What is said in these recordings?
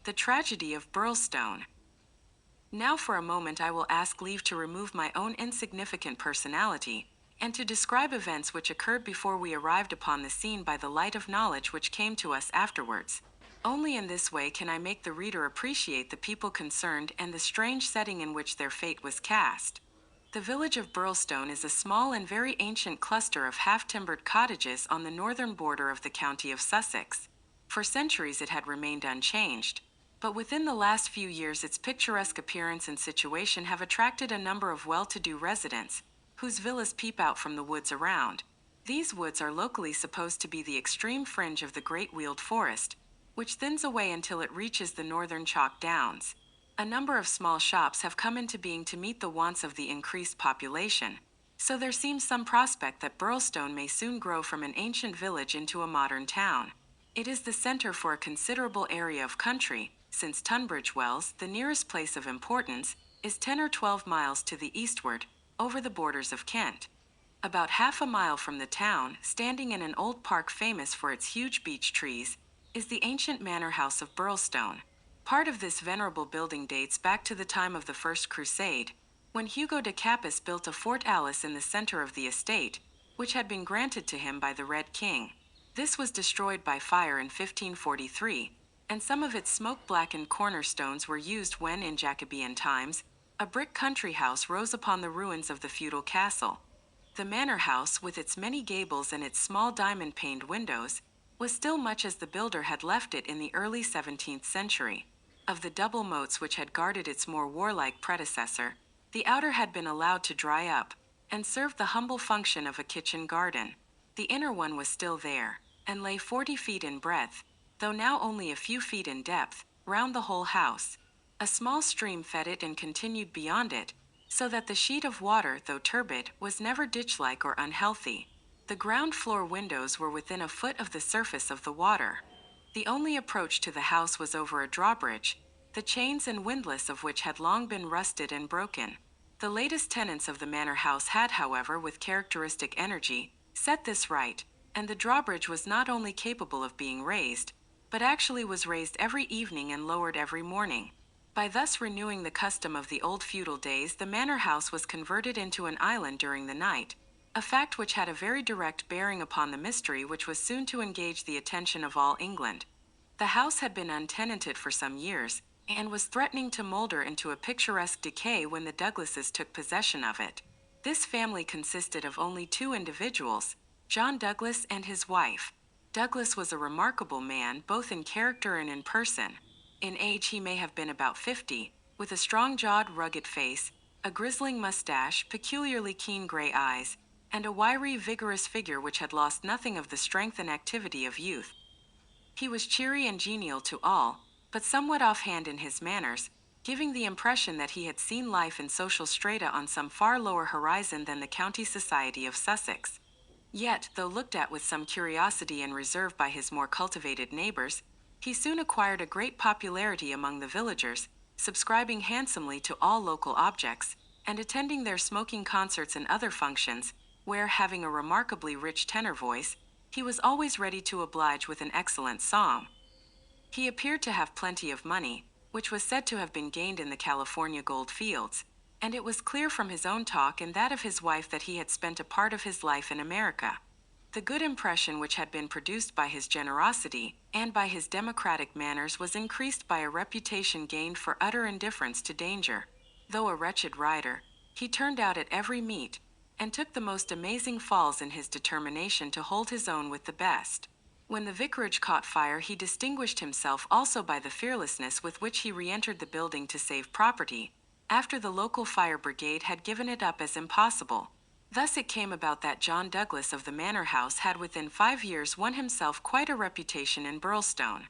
The Tragedy of Birlstone. Now for a moment I will ask leave to remove my own insignificant personality, and to describe events which occurred before we arrived upon the scene by the light of knowledge which came to us afterwards. Only in this way can I make the reader appreciate the people concerned and the strange setting in which their fate was cast. The village of Birlstone is a small and very ancient cluster of half-timbered cottages on the northern border of the county of Sussex. For centuries it had remained unchanged, but within the last few years its picturesque appearance and situation have attracted a number of well-to-do residents, whose villas peep out from the woods around. These woods are locally supposed to be the extreme fringe of the great Weald forest, which thins away until it reaches the northern chalk downs. A number of small shops have come into being to meet the wants of the increased population, so there seems some prospect that Birlstone may soon grow from an ancient village into a modern town. It is the center for a considerable area of country, since Tunbridge Wells, the nearest place of importance, is 10 or 12 miles to the eastward, over the borders of Kent. About half a mile from the town, standing in an old park famous for its huge beech trees, is the ancient manor house of Birlstone. Part of this venerable building dates back to the time of the First Crusade, when Hugo de Capus built a fortalice in the center of the estate, which had been granted to him by the Red King. This was destroyed by fire in 1543, and some of its smoke-blackened cornerstones were used when, in Jacobean times, a brick country house rose upon the ruins of the feudal castle. The manor house, with its many gables and its small diamond-paned windows, was still much as the builder had left it in the early 17th century. Of the double moats which had guarded its more warlike predecessor, the outer had been allowed to dry up, and served the humble function of a kitchen garden. The inner one was still there, and lay 40 feet in breadth, though now only a few feet in depth, round the whole house. A small stream fed it and continued beyond it, so that the sheet of water, though turbid, was never ditch-like or unhealthy. The ground floor windows were within a foot of the surface of the water. The only approach to the house was over a drawbridge, the chains and windlass of which had long been rusted and broken. The latest tenants of the manor house had, however, with characteristic energy, set this right, and the drawbridge was not only capable of being raised, but actually was raised every evening and lowered every morning. By thus renewing the custom of the old feudal days, the manor house was converted into an island during the night, a fact which had a very direct bearing upon the mystery which was soon to engage the attention of all England. The house had been untenanted for some years, and was threatening to molder into a picturesque decay when the Douglases took possession of it. This family consisted of only two individuals, John Douglas and his wife. Douglas was a remarkable man both in character and in person. In age he may have been about 50, with a strong-jawed, rugged face, a grizzling mustache, peculiarly keen gray eyes, and a wiry, vigorous figure which had lost nothing of the strength and activity of youth. He was cheery and genial to all, but somewhat offhand in his manners, giving the impression that he had seen life in social strata on some far lower horizon than the county society of Sussex. Yet, though looked at with some curiosity and reserve by his more cultivated neighbors, he soon acquired a great popularity among the villagers, subscribing handsomely to all local objects, and attending their smoking concerts and other functions, where, having a remarkably rich tenor voice, he was always ready to oblige with an excellent song. He appeared to have plenty of money, which was said to have been gained in the California gold fields, and it was clear from his own talk and that of his wife that he had spent a part of his life in America. The good impression which had been produced by his generosity and by his democratic manners was increased by a reputation gained for utter indifference to danger. Though a wretched rider, he turned out at every meet, and took the most amazing falls in his determination to hold his own with the best. When the vicarage caught fire, he distinguished himself also by the fearlessness with which he re-entered the building to save property, after the local fire brigade had given it up as impossible. Thus it came about that John Douglas of the manor house had within 5 years won himself quite a reputation in Birlstone.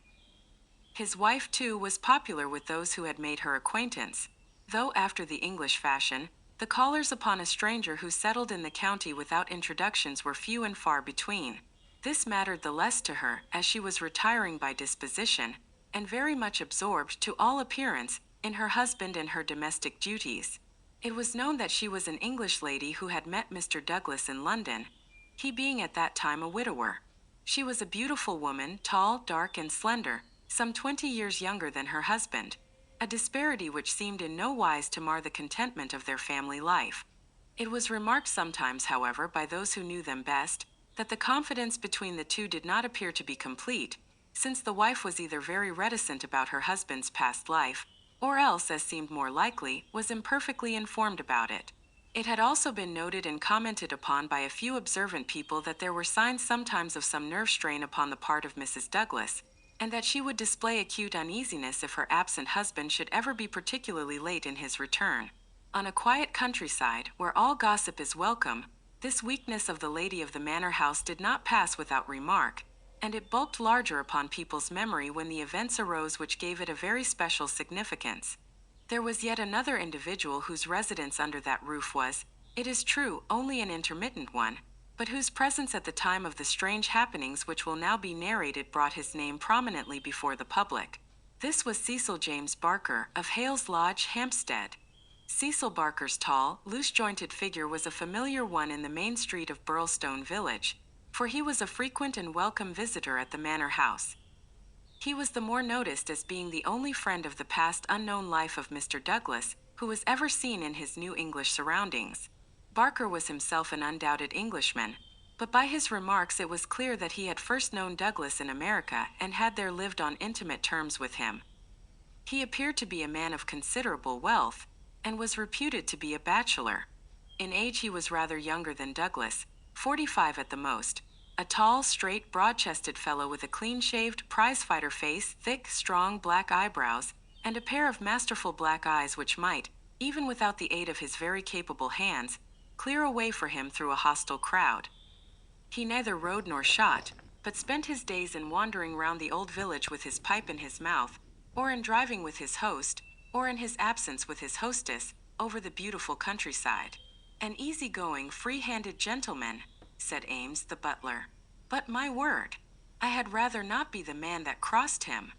His wife, too, was popular with those who had made her acquaintance, though, after the English fashion, the callers upon a stranger who settled in the county without introductions were few and far between. This mattered the less to her, as she was retiring by disposition, and very much absorbed, to all appearance, in her husband and her domestic duties. It was known that she was an English lady who had met Mr. Douglas in London, he being at that time a widower. She was a beautiful woman, tall, dark, and slender, some 20 years younger than her husband, a disparity which seemed in no wise to mar the contentment of their family life. It was remarked sometimes, however, by those who knew them best, that the confidence between the two did not appear to be complete, since the wife was either very reticent about her husband's past life, or else, as seemed more likely, was imperfectly informed about it. It had also been noted and commented upon by a few observant people that there were signs sometimes of some nerve strain upon the part of Mrs. Douglas, and that she would display acute uneasiness if her absent husband should ever be particularly late in his return. On a quiet countryside, where all gossip is welcome, this weakness of the lady of the manor house did not pass without remark, and it bulked larger upon people's memory when the events arose which gave it a very special significance. There was yet another individual whose residence under that roof was, it is true, only an intermittent one, but whose presence at the time of the strange happenings which will now be narrated brought his name prominently before the public. This was Cecil James Barker, of Hales Lodge, Hampstead. Cecil Barker's tall, loose-jointed figure was a familiar one in the main street of Birlstone village, for he was a frequent and welcome visitor at the manor house. He was the more noticed as being the only friend of the past unknown life of Mr. Douglas, who was ever seen in his new English surroundings. Barker was himself an undoubted Englishman, but by his remarks it was clear that he had first known Douglas in America and had there lived on intimate terms with him. He appeared to be a man of considerable wealth, and was reputed to be a bachelor. In age he was rather younger than Douglas, 45 at the most, a tall, straight, broad-chested fellow with a clean-shaved, prize-fighter face, thick, strong black eyebrows, and a pair of masterful black eyes which might, even without the aid of his very capable hands, clear a way for him through a hostile crowd. He neither rode nor shot, but spent his days in wandering round the old village with his pipe in his mouth, or in driving with his host, or in his absence with his hostess, over the beautiful countryside. An easy-going, free-handed gentleman, said Ames, the butler. But my word, I had rather not be the man that crossed him.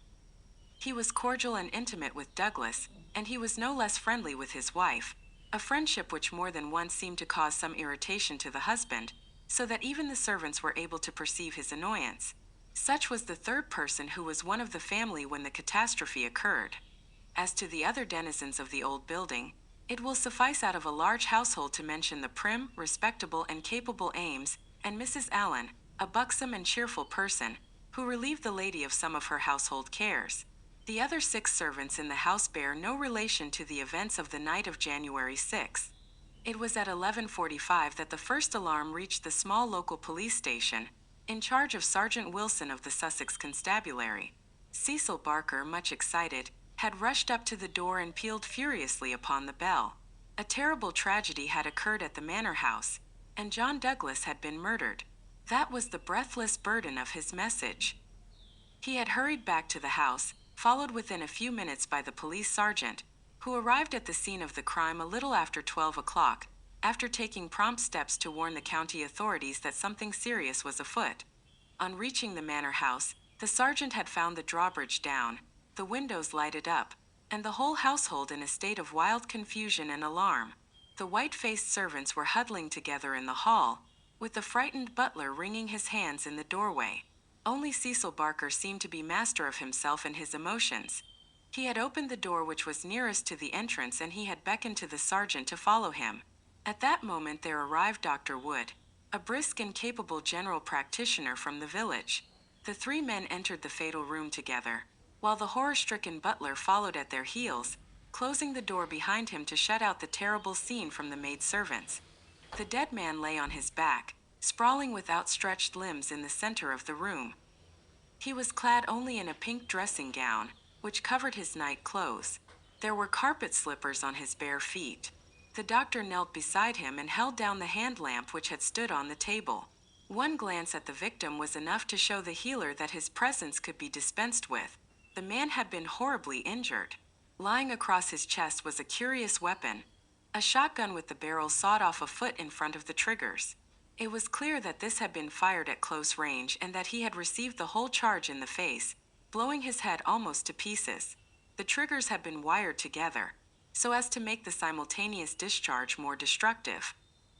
He was cordial and intimate with Douglas, and he was no less friendly with his wife, a friendship which more than once seemed to cause some irritation to the husband, so that even the servants were able to perceive his annoyance. Such was the third person who was one of the family when the catastrophe occurred. As to the other denizens of the old building, it will suffice out of a large household to mention the prim, respectable, and capable Ames, and Mrs. Allen, a buxom and cheerful person, who relieved the lady of some of her household cares. The other 6 servants in the house bear no relation to the events of the night of January 6. It was at 11:45 that the first alarm reached the small local police station, in charge of Sergeant Wilson of the Sussex Constabulary. Cecil Barker, much excited, had rushed up to the door and pealed furiously upon the bell. A terrible tragedy had occurred at the manor house, and John Douglas had been murdered. That was the breathless burden of his message. He had hurried back to the house, followed within a few minutes by the police sergeant, who arrived at the scene of the crime a little after 12 o'clock, after taking prompt steps to warn the county authorities that something serious was afoot. On reaching the manor house, the sergeant had found the drawbridge down, the windows lighted up, and the whole household in a state of wild confusion and alarm. The white-faced servants were huddling together in the hall, with the frightened butler wringing his hands in the doorway. Only Cecil Barker seemed to be master of himself and his emotions. He had opened the door which was nearest to the entrance, and he had beckoned to the sergeant to follow him. At that moment there arrived Dr. Wood, a brisk and capable general practitioner from the village. The 3 men entered the fatal room together, while the horror-stricken butler followed at their heels, closing the door behind him to shut out the terrible scene from the maidservants. The dead man lay on his back, sprawling with outstretched limbs in the center of the room. He was clad only in a pink dressing gown, which covered his night clothes. There were carpet slippers on his bare feet. The doctor knelt beside him and held down the hand lamp which had stood on the table. One glance at the victim was enough to show the healer that his presence could be dispensed with. The man had been horribly injured. Lying across his chest was a curious weapon, a shotgun with the barrel sawed off a foot in front of the triggers. It was clear that this had been fired at close range and that he had received the whole charge in the face, blowing his head almost to pieces. The triggers had been wired together, so as to make the simultaneous discharge more destructive.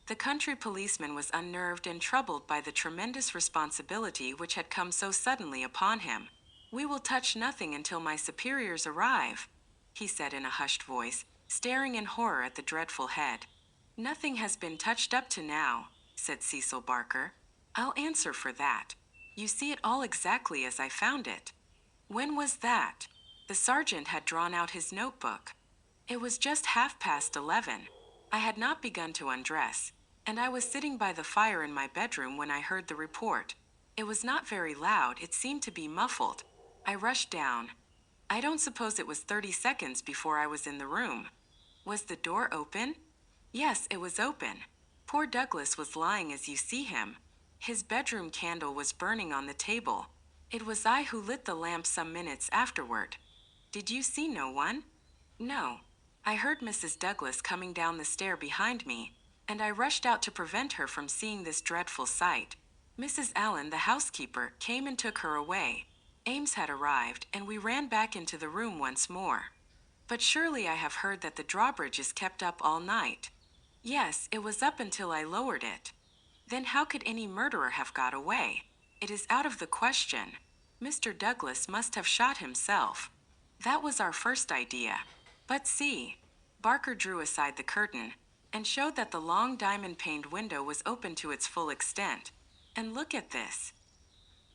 The country policeman was unnerved and troubled by the tremendous responsibility which had come so suddenly upon him. "We will touch nothing until my superiors arrive," he said in a hushed voice, staring in horror at the dreadful head. "Nothing has been touched up to now," said Cecil Barker. "I'll answer for that. You see it all exactly as I found it." "When was that?" The sergeant had drawn out his notebook. "It was just 11:30. I had not begun to undress, and I was sitting by the fire in my bedroom when I heard the report. It was not very loud, it seemed to be muffled. I rushed down. I don't suppose it was 30 seconds before I was in the room." "Was the door open?" "Yes, it was open. Poor Douglas was lying as you see him. His bedroom candle was burning on the table. It was I who lit the lamp some minutes afterward." "Did you see no one?" "No. I heard Mrs. Douglas coming down the stair behind me, and I rushed out to prevent her from seeing this dreadful sight. Mrs. Allen, the housekeeper, came and took her away. Ames had arrived, and we ran back into the room once more." "But surely I have heard that the drawbridge is kept up all night." "Yes, it was up until I lowered it." "Then how could any murderer have got away? It is out of the question. Mr. Douglas must have shot himself. That was our first idea. But see." Barker drew aside the curtain and showed that the long diamond-paned window was open to its full extent. "And look at this."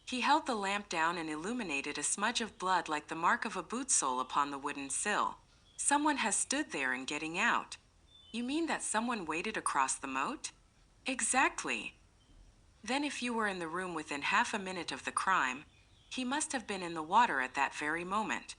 He held the lamp down and illuminated a smudge of blood like the mark of a boot sole upon the wooden sill. "Someone has stood there in getting out." "You mean that someone waded across the moat?" "Exactly." "Then if you were in the room within half a minute of the crime, he must have been in the water at that very moment."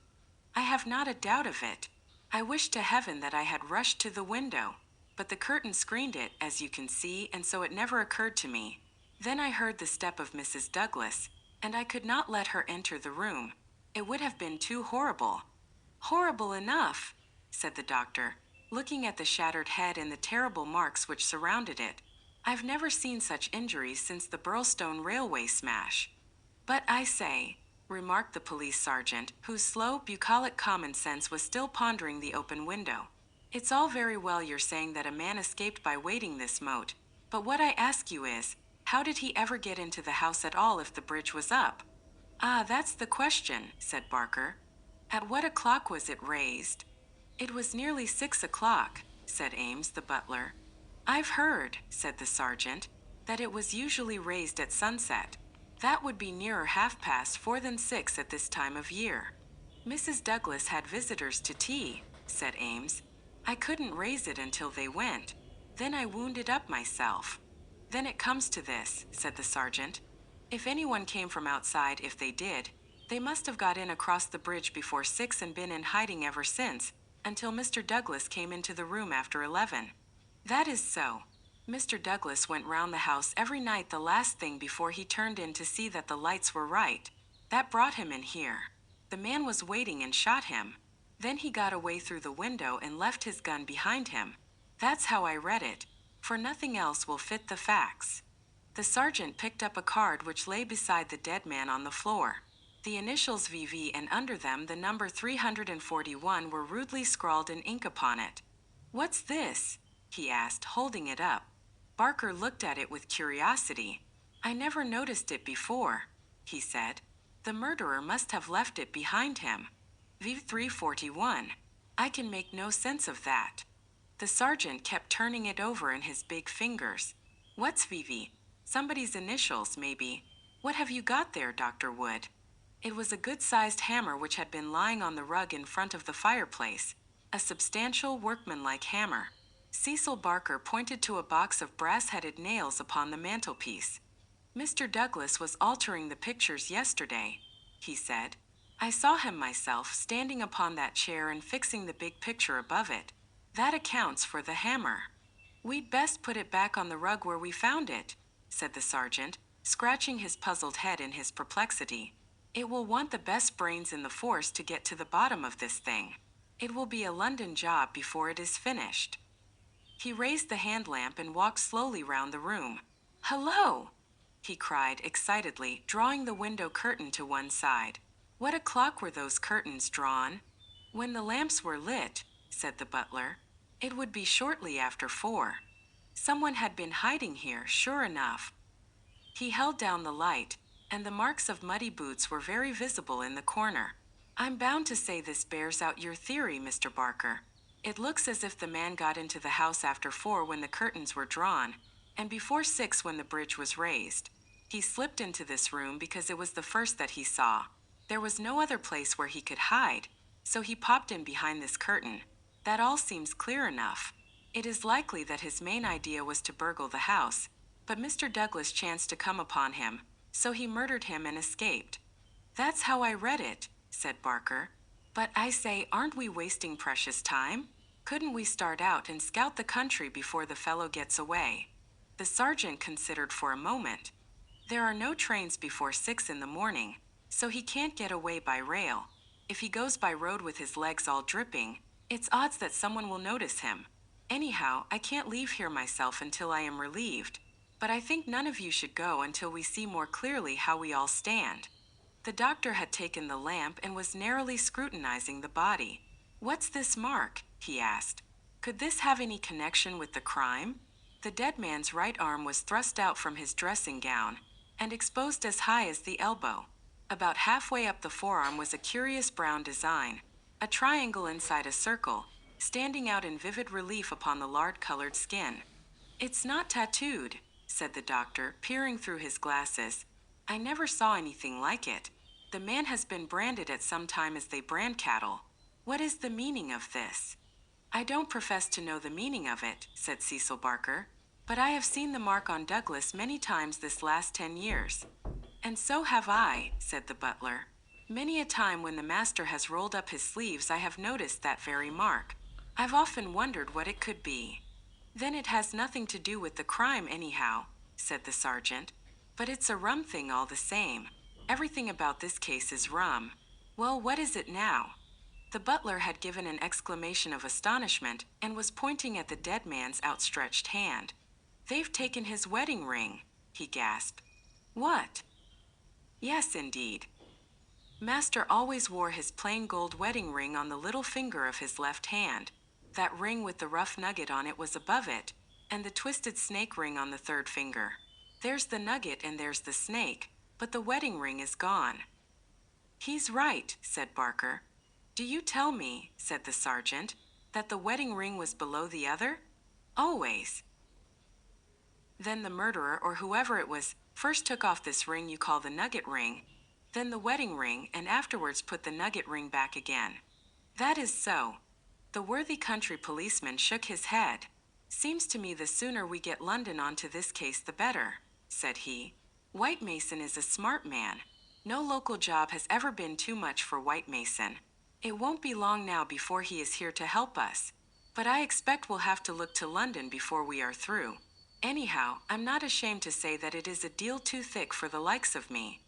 "I have not a doubt of it. I wish to heaven that I had rushed to the window, but the curtain screened it, as you can see, and so it never occurred to me. Then I heard the step of Mrs. Douglas, and I could not let her enter the room. It would have been too horrible." "Horrible enough," said the doctor, looking at the shattered head and the terrible marks which surrounded it. "I've never seen such injuries since the Birlstone railway smash." "But I say," remarked the police sergeant, whose slow, bucolic common sense was still pondering the open window, "it's all very well your saying that a man escaped by wading this moat, but what I ask you is, how did he ever get into the house at all if the bridge was up?" "Ah, that's the question," said Barker. "At what o'clock was it raised?" "It was nearly 6 o'clock," said Ames, the butler. "I've heard," said the sergeant, "that it was usually raised at sunset. That would be nearer 4:30 than 6 at this time of year." "Mrs. Douglas had visitors to tea," said Ames. "I couldn't raise it until they went. Then I wound it up myself." "Then it comes to this," said the sergeant. "If anyone came from outside, if they did, they must have got in across the bridge before 6 and been in hiding ever since, until Mr. Douglas came into the room after 11. "That is so. Mr. Douglas went round the house every night the last thing before he turned in to see that the lights were right. That brought him in here. The man was waiting and shot him. Then he got away through the window and left his gun behind him. That's how I read it, for nothing else will fit the facts." The sergeant picked up a card which lay beside the dead man on the floor. The initials VV and under them the number 341 were rudely scrawled in ink upon it. "What's this?" he asked, holding it up. Barker looked at it with curiosity. "I never noticed it before," he said. "The murderer must have left it behind him. VV 341. I can make no sense of that." The sergeant kept turning it over in his big fingers. "What's VV? Somebody's initials, maybe. What have you got there, Dr. Wood?" It was a good-sized hammer which had been lying on the rug in front of the fireplace. A substantial, workmanlike hammer. Cecil Barker pointed to a box of brass-headed nails upon the mantelpiece. "Mr. Douglas was altering the pictures yesterday," he said. "I saw him myself standing upon that chair and fixing the big picture above it. That accounts for the hammer." "We'd best put it back on the rug where we found it," said the sergeant, scratching his puzzled head in his perplexity. "It will want the best brains in the force to get to the bottom of this thing. It will be a London job before it is finished." He raised the hand lamp and walked slowly round the room. "Hello!" he cried excitedly, drawing the window curtain to one side. "What o'clock were those curtains drawn?" "When the lamps were lit," said the butler. "It would be shortly after 4. Someone had been hiding here, sure enough." He held down the light, and the marks of muddy boots were very visible in the corner. I'm bound to say this bears out your theory, Mr. Barker. It looks as if the man got into the house after 4 when the curtains were drawn, and before 6 when the bridge was raised. He slipped into this room because it was the first that he saw. There was no other place where he could hide, so he popped in behind this curtain. That all seems clear enough. It is likely that his main idea was to burgle the house, but Mr. Douglas chanced to come upon him, so he murdered him and escaped. That's how I read it, said Barker. But I say, aren't we wasting precious time? Couldn't we start out and scout the country before the fellow gets away? The sergeant considered for a moment. There are no trains before 6 in the morning, so he can't get away by rail. If he goes by road with his legs all dripping, it's odds that someone will notice him. Anyhow, I can't leave here myself until I am relieved, but I think none of you should go until we see more clearly how we all stand. The doctor had taken the lamp and was narrowly scrutinizing the body. What's this mark? He asked. Could this have any connection with the crime? The dead man's right arm was thrust out from his dressing gown and exposed as high as the elbow. About halfway up the forearm was a curious brown design, a triangle inside a circle, standing out in vivid relief upon the lard-colored skin. It's not tattooed, said the doctor, peering through his glasses. I never saw anything like it. The man has been branded at some time as they brand cattle. What is the meaning of this? I don't profess to know the meaning of it, said Cecil Barker, but I have seen the mark on Douglas many times this last 10 years. And so have I, said the butler. Many a time when the master has rolled up his sleeves I have noticed that very mark. I've often wondered what it could be. Then it has nothing to do with the crime anyhow, said the sergeant. But it's a rum thing all the same. Everything about this case is rum. Well, what is it now? The butler had given an exclamation of astonishment and was pointing at the dead man's outstretched hand. They've taken his wedding ring, he gasped. What? Yes, indeed. Master always wore his plain gold wedding ring on the little finger of his left hand. That ring with the rough nugget on it was above it, and the twisted snake ring on the third finger. There's the nugget and there's the snake, but the wedding ring is gone. He's right, said Barker. Do you tell me, said the sergeant, that the wedding ring was below the other? Always. Then the murderer, or whoever it was, first took off this ring you call the nugget ring, then the wedding ring, and afterwards put the nugget ring back again. That is so. The worthy country policeman shook his head. Seems to me the sooner we get London onto this case the better, said he. White Mason is a smart man. No local job has ever been too much for White Mason. It won't be long now before he is here to help us, but I expect we'll have to look to London before we are through. Anyhow, I'm not ashamed to say that it is a deal too thick for the likes of me.